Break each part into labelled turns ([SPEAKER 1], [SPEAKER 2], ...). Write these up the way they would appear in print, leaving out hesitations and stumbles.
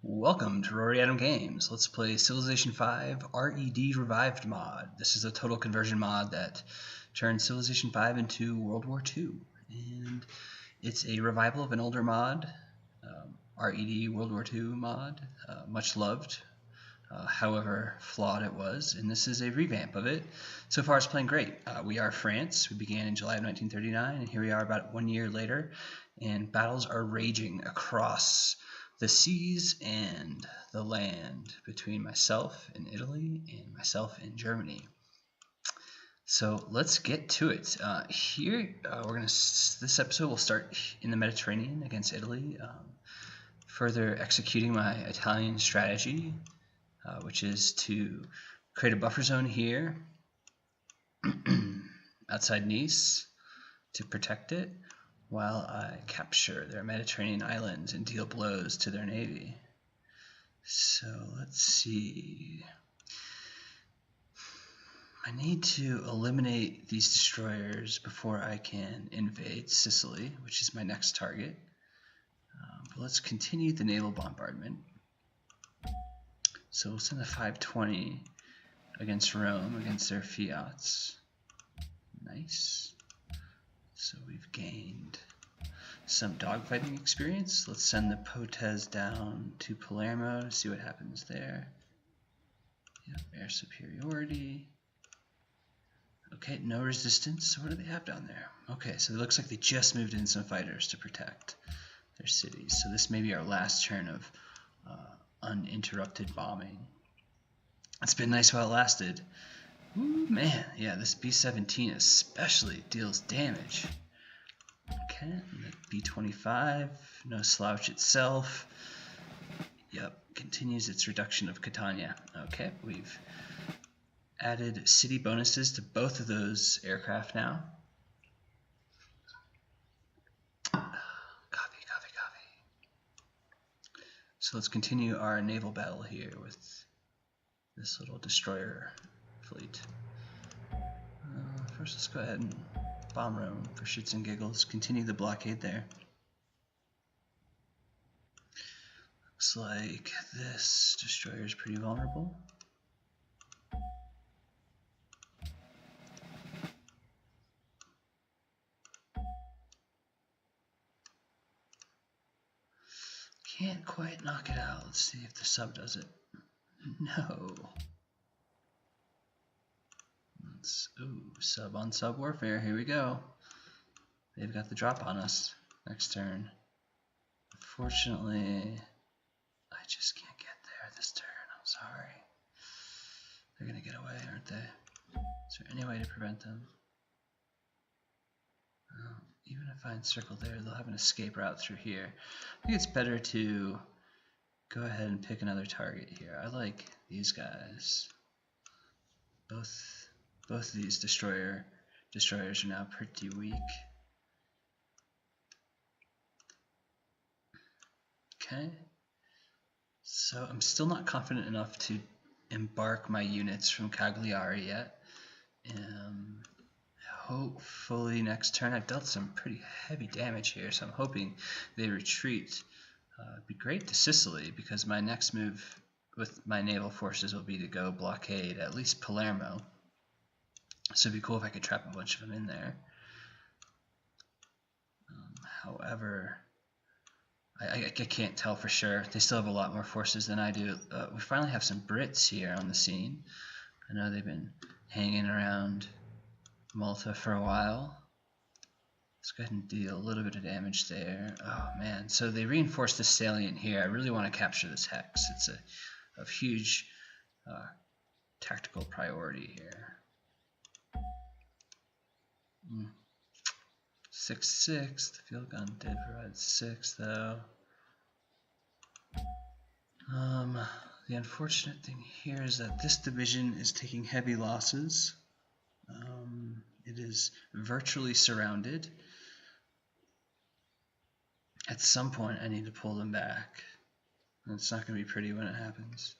[SPEAKER 1] Welcome to Rory Games. Let's play Civilization V R.E.D. Revived mod. This is a total conversion mod that turns Civilization V into World War II. And it's a revival of an older mod, R.E.D. World War II mod, much loved, however flawed it was. And this is a revamp of it. So far it's playing great. We are France. We began in July of 1939, and here we are about 1 year later, and battles are raging across the seas and the land between myself in Italy and myself in Germany. So let's get to it. This episode will start in the Mediterranean against Italy, further executing my Italian strategy, which is to create a buffer zone here outside Nice to protect it, while I capture their Mediterranean islands and deal blows to their navy. So let's see. I need to eliminate these destroyers before I can invade Sicily, which is my next target. But let's continue the naval bombardment. So we'll send a 520 against Rome, against their fiats. Nice. So we've gained some dogfighting experience. Let's send the Potez down to Palermo to see what happens there. Yep, air superiority. Okay, no resistance. So what do they have down there? Okay, so it looks like they just moved in some fighters to protect their cities. So this may be our last turn of uninterrupted bombing. It's been nice while it lasted. Ooh, man, yeah, this B-17 especially deals damage. Okay, the B-25, no slouch itself. Yep, continues its reduction of Catania. Okay, we've added city bonuses to both of those aircraft now. Copy. So let's continue our naval battle here with this little destroyer fleet. First, let's go ahead and bomb Rome for shits and giggles. Continue the blockade there. Looks like this destroyer is pretty vulnerable. Can't quite knock it out. Let's see if the sub does it. No. Sub on sub warfare. Here we go. They've got the drop on us next turn. Unfortunately, I just can't get there this turn. I'm sorry. They're gonna get away, aren't they? Is there any way to prevent them? Even if I encircle there, they'll have an escape route through here. I think it's better to go ahead and pick another target here. I like these guys. Both of these destroyers are now pretty weak. Okay. So I'm still not confident enough to embark my units from Cagliari yet. Hopefully next turn. I've dealt some pretty heavy damage here, so I'm hoping they retreat. It'd be great to Sicily, because my next move with my naval forces will be to go blockade at least Palermo. So it'd be cool if I could trap a bunch of them in there. However, I can't tell for sure. They still have a lot more forces than I do. We finally have some Brits here on the scene. I know they've been hanging around Malta for a while. Let's go ahead and deal a little bit of damage there. Oh man, so they reinforced the salient here. I really want to capture this hex. It's a huge tactical priority here. 6-6. The field gun did provide 6 though. The unfortunate thing here is that this division is taking heavy losses. It is virtually surrounded. At some point I need to pull them back. And it's not going to be pretty when it happens.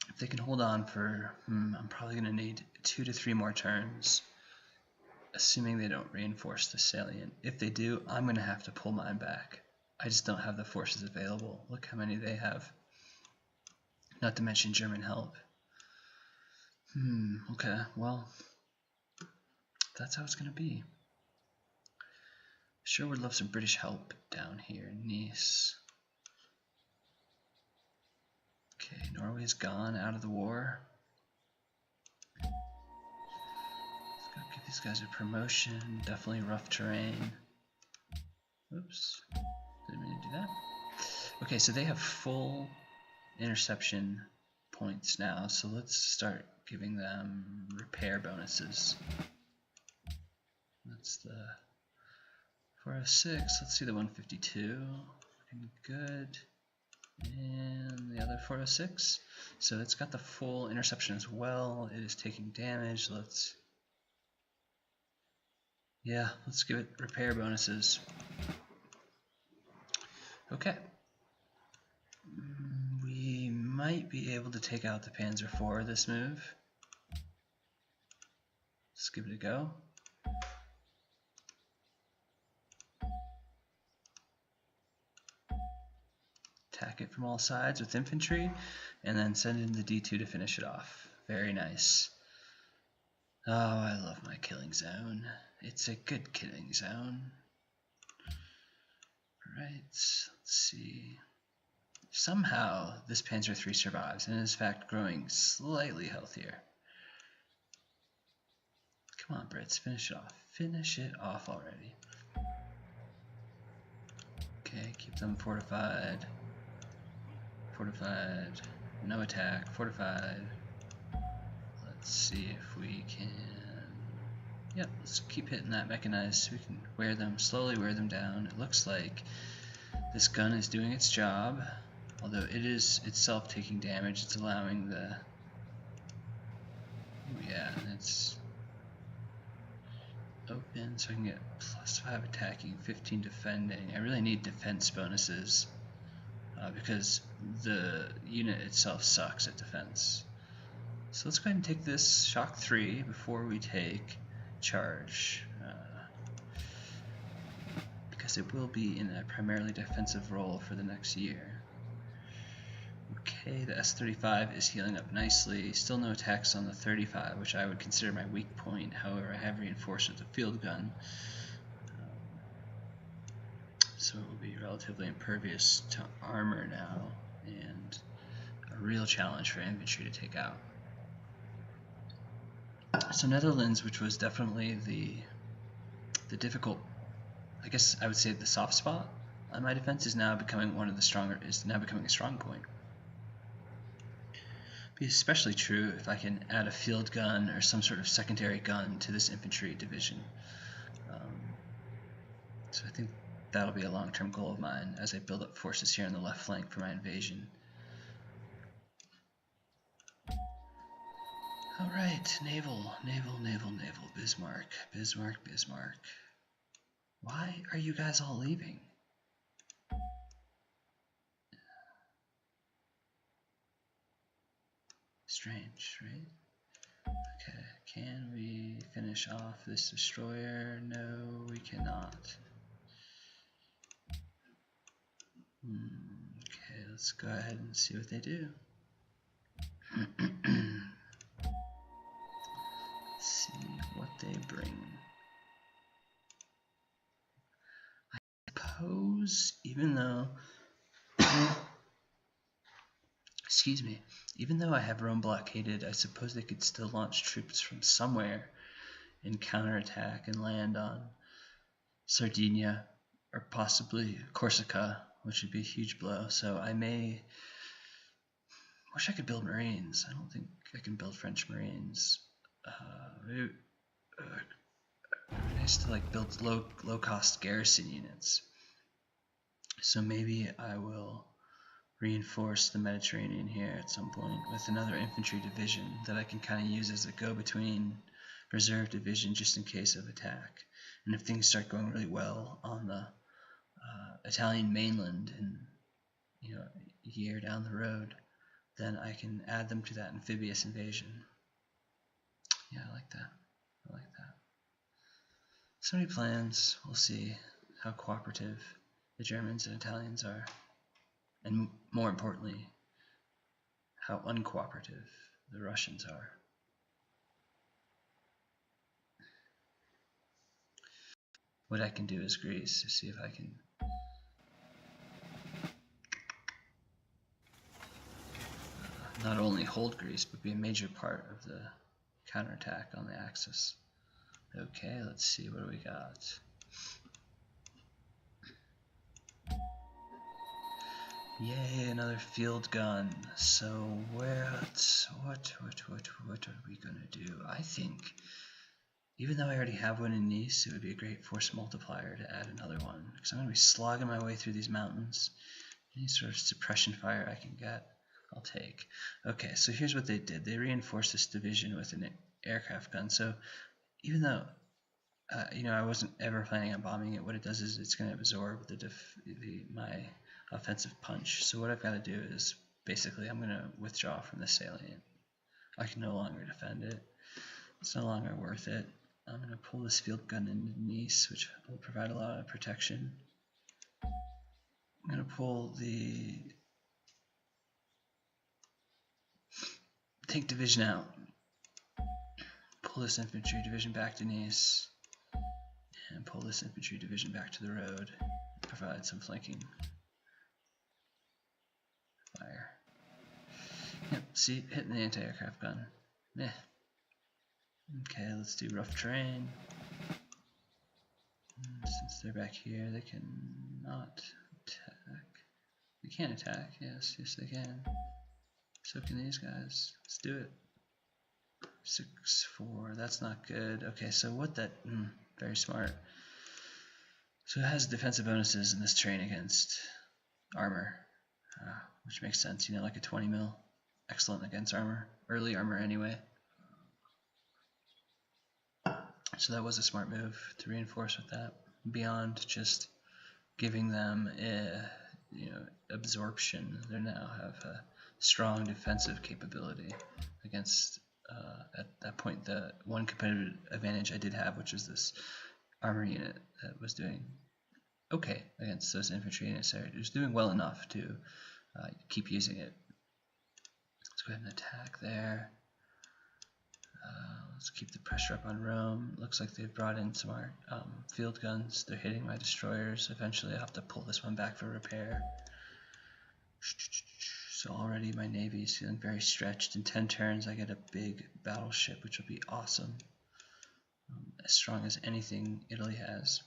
[SPEAKER 1] If they can hold on for, I'm probably going to need 2 to 3 more turns, assuming they don't reinforce the salient. If they do, I'm going to have to pull mine back. I just don't have the forces available. Look how many they have. Not to mention German help. Okay, well, that's how it's going to be. Sure would love some British help down here in Nice. Okay, Norway's gone out of the war. Let's go give these guys a promotion. Definitely rough terrain. Oops, didn't mean to do that. Okay, so they have full interception points now, so let's start giving them repair bonuses. That's the 406. Let's see the 152. Looking good. And the other 406. So it's got the full interception as well. It is taking damage. Let's give it repair bonuses. Okay. We might be able to take out the Panzer IV this move. Let's give it a go. Attack it from all sides with infantry, and then send in the D2 to finish it off. Very nice. Oh, I love my killing zone. It's a good killing zone. Right, let's see. Somehow this Panzer III survives and is in fact growing slightly healthier. Come on, Brits, finish it off. Finish it off already. Okay, keep them fortified. Fortified. No attack. Fortified. Let's see if we can... Yep, let's keep hitting that mechanized so we can wear them, slowly wear them down. It looks like this gun is doing its job, although it is itself taking damage. It's allowing the... Oh yeah, it's open so I can get +5 attacking, 15 defending. I really need defense bonuses because the unit itself sucks at defense. So let's go ahead and take this shock 3 before we take charge, because it will be in a primarily defensive role for the next year. Okay, the S-35 is healing up nicely. Still no attacks on the 35, which I would consider my weak point. However, I have reinforced with the field gun, so it will be relatively impervious to armor now, and a real challenge for infantry to take out. So Netherlands, which was definitely the difficult, I guess I would say the soft spot on my defense, is now becoming a strong point. Be especially true if I can add a field gun or some sort of secondary gun to this infantry division. So I think that'll be a long-term goal of mine as I build up forces here on the left flank for my invasion. Alright, naval, Bismarck. Why are you guys all leaving? Strange, right? Okay, can we finish off this destroyer? No, we cannot. Okay, let's go ahead and see what they do. See what they bring. I suppose, even though excuse me, even though I have Rome blockaded, I suppose they could still launch troops from somewhere and counterattack and land on Sardinia or possibly Corsica, which would be a huge blow. So I wish I could build Marines. I don't think I can build French Marines. It would be nice to like build low cost garrison units. So maybe I will reinforce the Mediterranean here at some point with another infantry division that I can kind of use as a go-between reserve division just in case of attack. And if things start going really well on the Italian mainland in a year down the road, then I can add them to that amphibious invasion. Yeah, I like that. I like that. So many plans. We'll see how cooperative the Germans and Italians are, and more importantly, how uncooperative the Russians are. What I can do is Greece to see if I can not only hold Greece, but be a major part of the counterattack on the Axis. Okay, let's see, what do we got? Yay, another field gun. So what are we gonna do? I think, even though I already have one in Nice, it would be a great force multiplier to add another one, because I'm gonna be slogging my way through these mountains. Any sort of suppression fire I can get, I'll take. Okay, so here's what they did. They reinforced this division with an aircraft gun. So even though I wasn't ever planning on bombing it, what it does is it's going to absorb my offensive punch. So what I've got to do is basically I'm going to withdraw from the salient. I can no longer defend it. It's no longer worth it. I'm going to pull this field gun into Nice, which will provide a lot of protection. I'm going to pull the tank division out. Pull this infantry division back to Nice. And pull this infantry division back to the road. Provide some flanking fire. Yep, see, hitting the anti-aircraft gun. Meh. Okay, let's do rough terrain. Since they're back here, they can not attack. They can attack, yes, they can. So can these guys. Let's do it. 6-4, that's not good. Okay, so what that, very smart. So it has defensive bonuses in this terrain against armor, which makes sense, like a 20 mil. Excellent against armor, early armor anyway. So that was a smart move to reinforce with that, beyond just giving them absorption. They now have a strong defensive capability against, at that point, the one competitive advantage I did have, which was this armor unit that was doing okay against those infantry units. It was doing well enough to keep using it. Let's go ahead and attack there. Let's keep the pressure up on Rome. Looks like they've brought in some field guns. They're hitting my destroyers. Eventually I'll have to pull this one back for repair. So already my navy is feeling very stretched. In 10 turns I get a big battleship, which will be awesome. As strong as anything Italy has.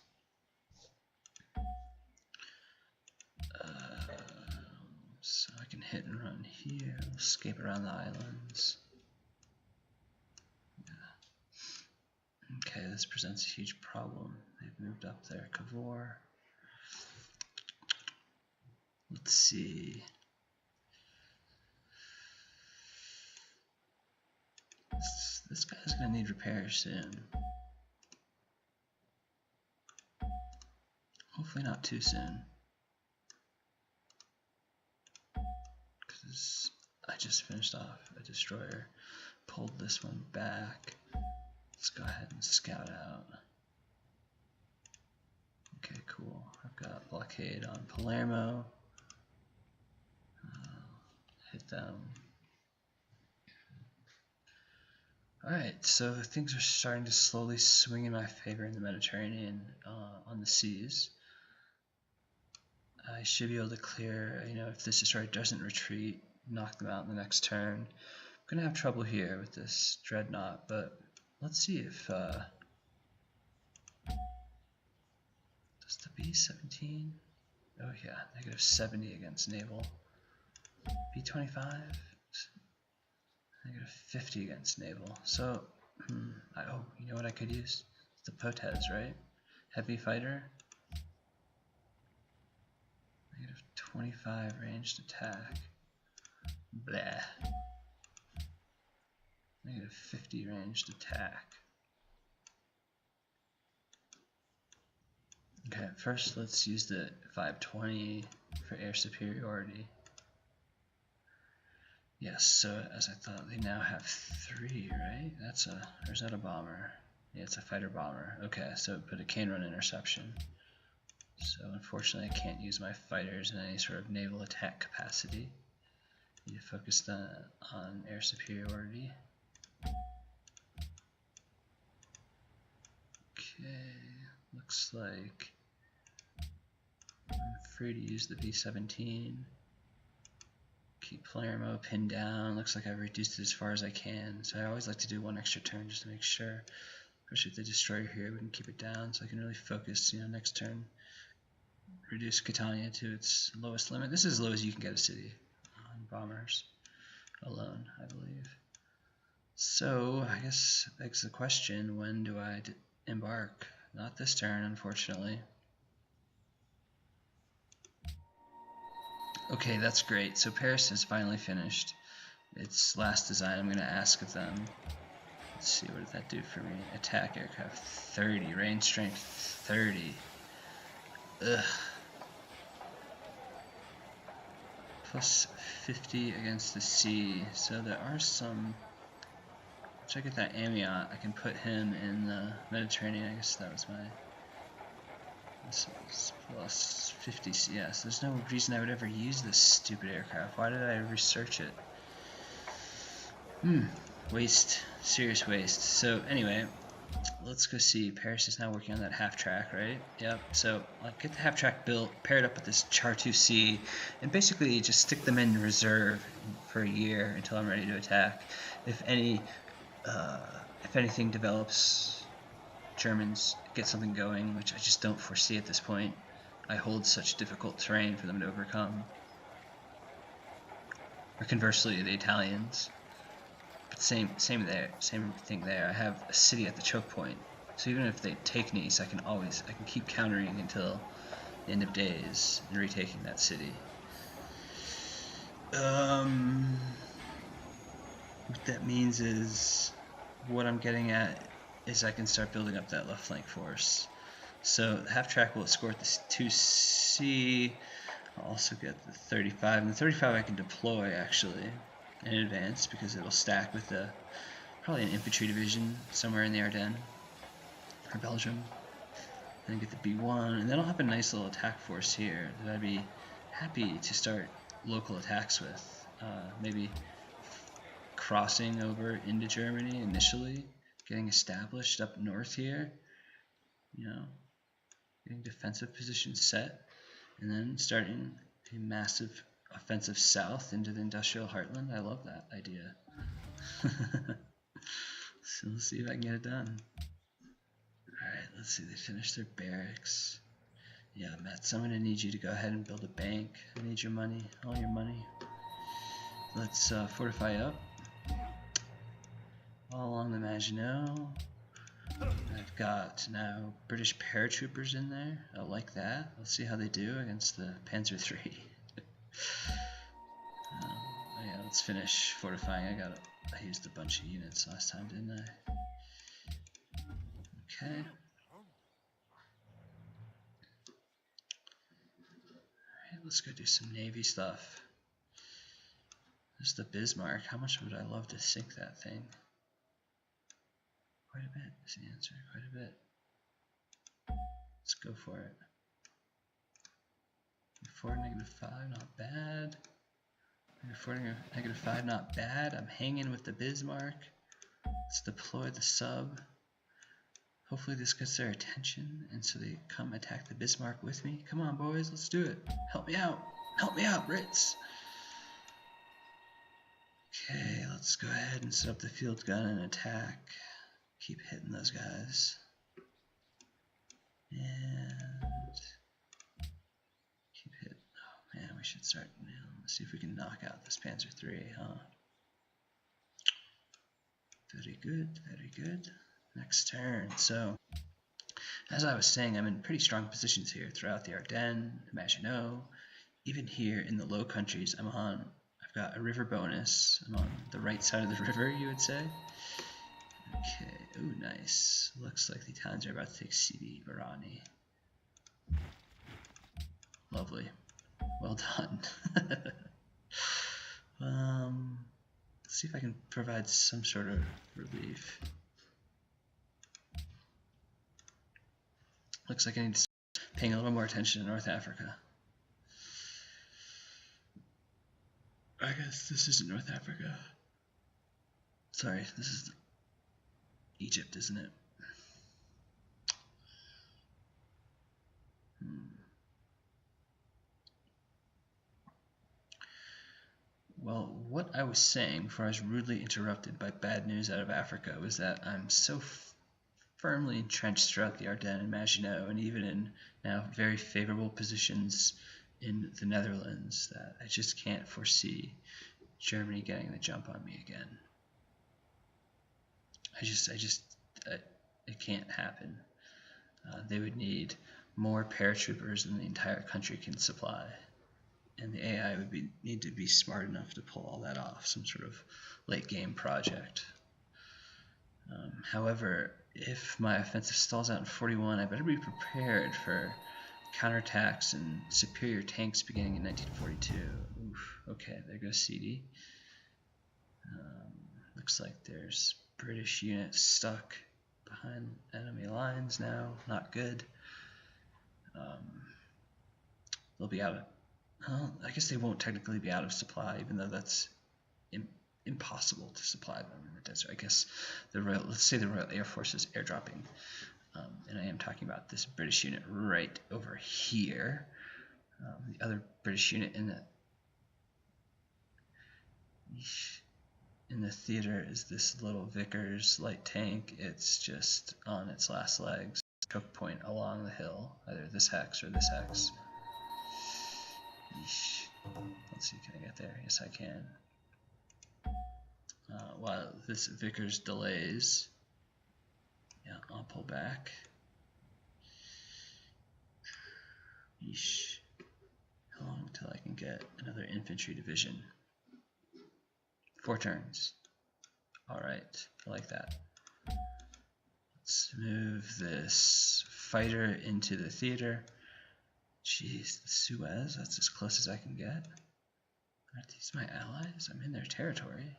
[SPEAKER 1] So I can hit and run here, escape around the islands. Okay, this presents a huge problem. They've moved up there. Cavour. Let's see. This guy's going to need repairs soon. Hopefully not too soon. Because I just finished off a destroyer. Pulled this one back. Let's go ahead and scout out. Okay, cool. I've got blockade on Palermo. Hit them. Alright, so things are starting to slowly swing in my favor in the Mediterranean on the seas. I should be able to clear, if this destroyer doesn't retreat, knock them out in the next turn. I'm going to have trouble here with this dreadnought, but let's see if does the B-17? Oh yeah, negative 70 against naval. B-25, negative 50 against naval. So, you know what I could use? The Potez, right? Heavy fighter. Negative 25 ranged attack. Blah. Negative 50 ranged attack. Okay, first let's use the 520 for air superiority. Yes, so as I thought, they now have 3, right? Or is that a bomber? Yeah, it's a fighter bomber. Okay, so put a cane run interception. So unfortunately I can't use my fighters in any sort of naval attack capacity. Need to focus on air superiority. Okay, looks like I'm free to use the B-17. Keep player mode pinned down. Looks like I've reduced it as far as I can. So I always like to do one extra turn just to make sure. Especially if they destroy here, we can keep it down so I can really focus, next turn. Reduce Catania to its lowest limit. This is as low as you can get a city on bombers alone, I believe. So I guess begs the question, when do I embark? Not this turn, unfortunately. Okay, that's great. So Paris is finally finished its last design. I'm going to ask of them. Let's see, what did that do for me? Attack aircraft 30, range strength 30. Ugh. Plus 50 against the sea. So there are some. Check out that Amiot. I can put him in the Mediterranean. I guess that was my. This is plus 50 CS. There's no reason I would ever use this stupid aircraft. Why did I research it? Waste. Serious waste. So anyway, let's go see. Paris is now working on that half track, right? Yep. So I'll get the half track built, pair it up with this Char 2C, and basically just stick them in reserve for a year until I'm ready to attack. If anything develops, Germans get something going, which I just don't foresee at this point. I hold such difficult terrain for them to overcome. Or conversely, the Italians. But same thing there. I have a city at the choke point, so even if they take Nice, I can keep countering until the end of days and retaking that city. What that means is, what I'm getting at is I can start building up that left flank force. So the half track will escort this 2C. I'll also get the 35, and the 35 I can deploy actually in advance because it'll stack with probably an infantry division somewhere in the Ardennes or Belgium. Then get the B1, and then I'll have a nice little attack force here that I'd be happy to start local attacks with. Maybe crossing over into Germany initially, getting established up north here, getting defensive positions set, and then starting a massive offensive south into the industrial heartland. I love that idea. So let's see if I can get it done. Alright, let's see, they finished their barracks. Yeah, Metz, I'm going to need you to go ahead and build a bank. I need your money, all your money. Let's fortify up. All along the Maginot. I've got now British paratroopers in there. I like that. Let's see how they do against the Panzer III. Yeah, let's finish fortifying. I used a bunch of units last time, didn't I? Okay. Alright, let's go do some Navy stuff. There's the Bismarck. How much would I love to sink that thing? Quite a bit is the answer. Quite a bit. Let's go for it. 4, -5, not bad. -5, not bad. I'm hanging with the Bismarck. Let's deploy the sub. Hopefully this gets their attention, and so they come attack the Bismarck with me. Come on, boys, let's do it. Help me out. Help me out, Ritz. Okay, let's go ahead and set up the field gun and attack. Keep hitting those guys. And keep hitting. Oh man, we should start. Let's see if we can knock out this Panzer III, huh? Very good, very good. Next turn. So, as I was saying, I'm in pretty strong positions here throughout the Ardennes, the Maginot, even here in the Low Countries. I've got a river bonus. I'm on the right side of the river, you would say. Okay, ooh, nice. Looks like the Italians are about to take Sidi Barani. Lovely. Well done. Let's see if I can provide some sort of relief. Looks like I need to paying a little more attention to North Africa. I guess this isn't North Africa. Sorry, this is Egypt, isn't it? Well, what I was saying before I was rudely interrupted by bad news out of Africa was that I'm so firmly entrenched throughout the Ardennes and Maginot, and even in now very favorable positions in the Netherlands, that I just can't foresee Germany getting the jump on me again. It can't happen. They would need more paratroopers than the entire country can supply. And the AI would need to be smart enough to pull all that off, some sort of late game project. However, if my offensive stalls out in 41, I better be prepared for counterattacks and superior tanks beginning in 1942. Oof, okay, there goes CD. Looks like there's British units stuck behind enemy lines now. Not good. They'll be out of... Well, I guess they won't technically be out of supply, even though that's impossible to supply them in the desert. I guess let's say the Royal Air Force is airdropping, and I am talking about this British unit right over here. The other British unit in the theater is this little Vickers light tank. It's just on its last legs, choke point along the hill, either this hex or this hex. Yeesh. Let's see, can I get there? Yes, I can. While this Vickers delays, yeah, I'll pull back. Yeesh. How long until I can get another infantry division? 4 turns. Alright, I like that. Let's move this fighter into the theater. Jeez, the Suez, that's as close as I can get. Aren't these my allies? I'm in their territory.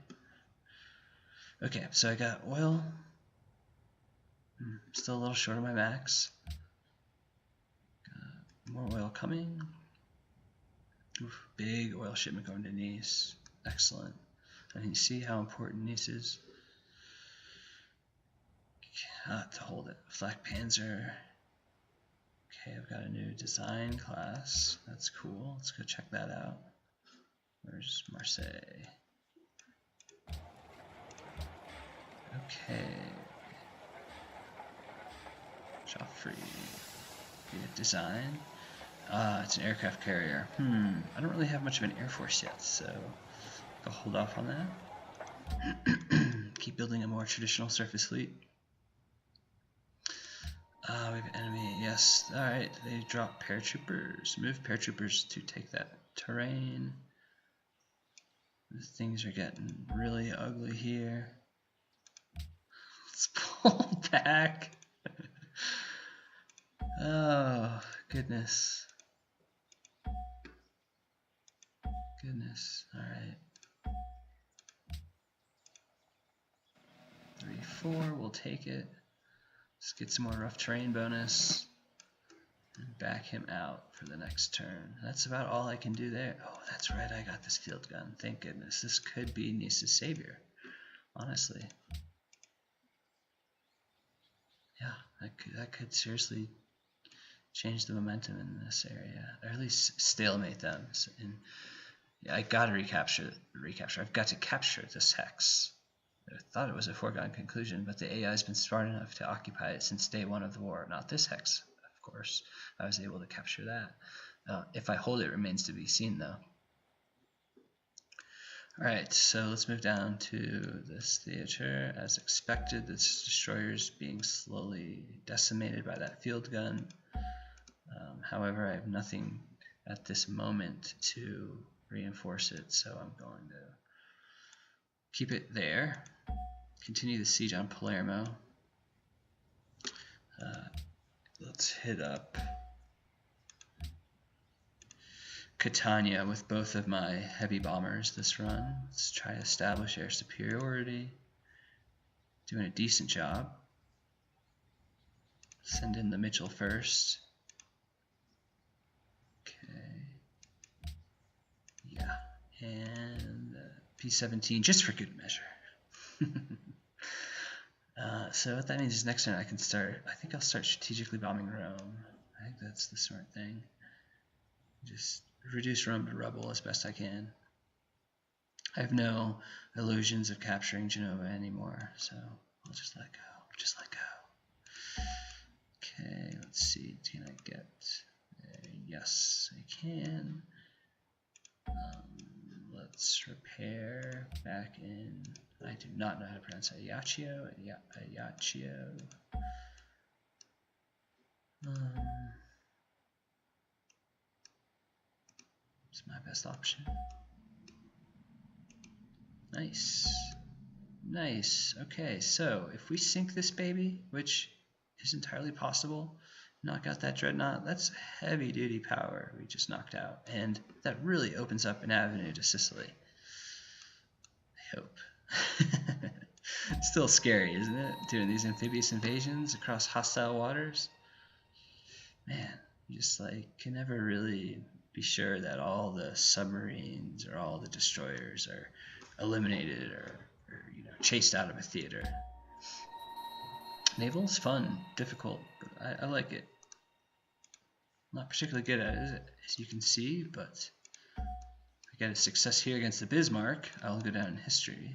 [SPEAKER 1] Okay, so I got oil. Still a little short of my max. Got more oil coming. Oof, big oil shipment going to Nice. Excellent. And you see how important Nice is? Got to hold it. Flak Panzer. Okay, I've got a new design class. That's cool. Let's go check that out. Where's Marseille? Okay. Joffrey. Design. It's an aircraft carrier. I don't really have much of an air force yet, so I'll hold off on that. Keep building a more traditional surface fleet. We have an enemy. Yes. Alright, they drop paratroopers. Move paratroopers to take that terrain. Things are getting really ugly here. Let's pull back. Oh, goodness. Goodness. Alright. 3-4, we'll take it. Let's get some more rough terrain bonus. And back him out for the next turn. That's about all I can do there. Oh, that's right, I got this field gun. Thank goodness. This could be Nice's savior, honestly. Yeah, that could seriously change the momentum in this area, or at least stalemate them. And yeah, I gotta recapture. I've got to capture this hex. I thought it was a foregone conclusion, but the AI has been smart enough to occupy it since day 1 of the war. Not this hex, of course. I was able to capture that. If I hold it, it remains to be seen, though. Alright, so let's move down to this theater. As expected, this destroyer is being slowly decimated by that field gun. However, I have nothing at this moment to reinforce it, so I'm going to keep it there. Continue the siege on Palermo. Let's hit up Catania with both of my heavy bombers this run. Let's try to establish air superiority. Doing a decent job. Send in the Mitchell first. and P-17 just for good measure. So what that means is next turn I can start, I think I'll start strategically bombing Rome. I think that's the smart thing. Just reduce Rome to rubble as best I can. I have no illusions of capturing Genoa anymore, so I'll just let go. Just let go. Okay, let's see. Can I get? Yes, I can. Let's repair back in. I do not know how to pronounce Ajaccio. Ajaccio. It's my best option. Nice. Nice. Okay, so if we sink this baby, which is entirely possible, knock out that dreadnought, that's heavy duty power we just knocked out. And that really opens up an avenue to Sicily. I hope. Still scary, isn't it? Doing these amphibious invasions across hostile waters. Man, you just like can never really be sure that all the submarines or all the destroyers are eliminated or chased out of a theater. Naval's fun, difficult, but I like it. Not particularly good at it, as you can see, but if I get a success here against the Bismarck, I'll go down in history.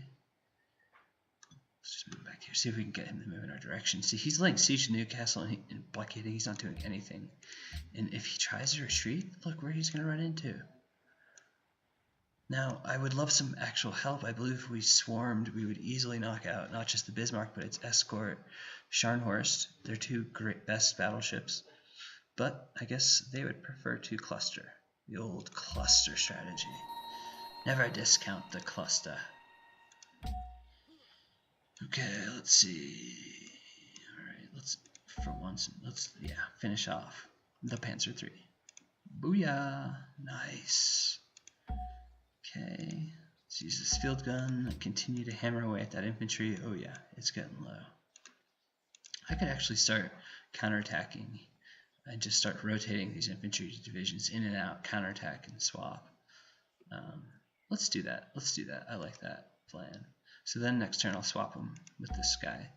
[SPEAKER 1] Let's just move back here, see if we can get him to move in our direction. See, he's laying siege to Newcastle and blockading, he's not doing anything. And if he tries to retreat, look where he's going to run into. Now, I would love some actual help. I believe if we swarmed, we would easily knock out not just the Bismarck, but its escort, Scharnhorst. They're two great best battleships. But I guess they would prefer to cluster. The old cluster strategy. Never discount the cluster. Okay, let's see. Alright, let's, for once, finish off the Panzer III. Booyah! Nice. Okay, let's use this field gun and continue to hammer away at that infantry. Oh yeah, it's getting low. I could actually start counterattacking and just start rotating these infantry divisions in and out, counterattack and swap. Let's do that. Let's do that. I like that plan. So then next turn I'll swap him with this guy,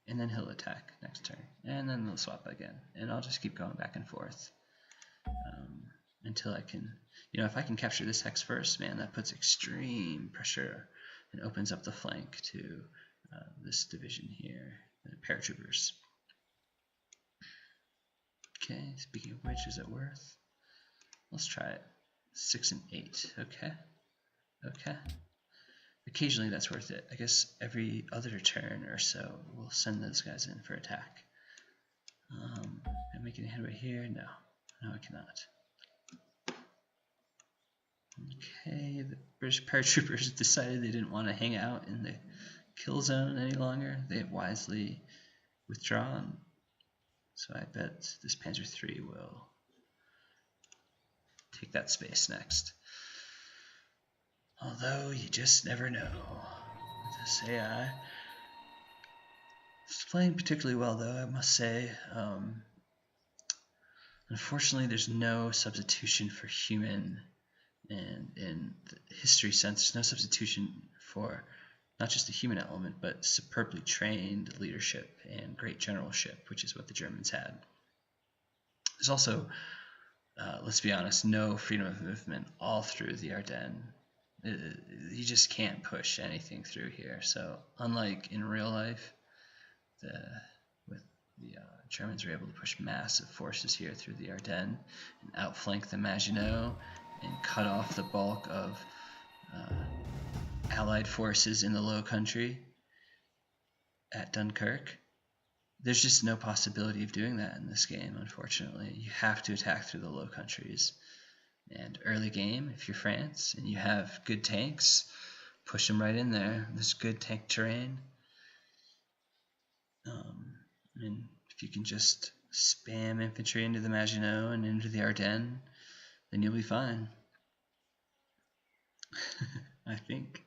[SPEAKER 1] and then he'll attack next turn, and then they'll swap again, and I'll just keep going back and forth until I can, if I can capture this hex first, man, that puts extreme pressure and opens up the flank to this division here, the paratroopers. Okay, speaking of which, is it worth? Let's try it. 6 and 8. Okay. Okay. Occasionally that's worth it. I guess every other turn or so we'll send those guys in for attack. Am I making headway here? No. No, I cannot. Okay, the British paratroopers decided they didn't want to hang out in the kill zone any longer. They have wisely withdrawn. So I bet this Panzer III will take that space next. Although you just never know. This AI. It's playing particularly well though, I must say. Unfortunately, there's no substitution for human, and in the history sense, there's no substitution for not just the human element, but superbly trained leadership and great generalship, which is what the Germans had. There's also, let's be honest, no freedom of movement all through the Ardennes. You just can't push anything through here. So unlike in real life, the Germans were able to push massive forces here through the Ardennes and outflank the Maginot and cut off the bulk of Allied forces in the Low Country at Dunkirk. There's just no possibility of doing that in this game, unfortunately. You have to attack through the Low Countries. And early game, if you're France and you have good tanks, push them right in there. There's good tank terrain. And if you can just spam infantry into the Maginot and into the Ardennes, then you'll be fine. I think.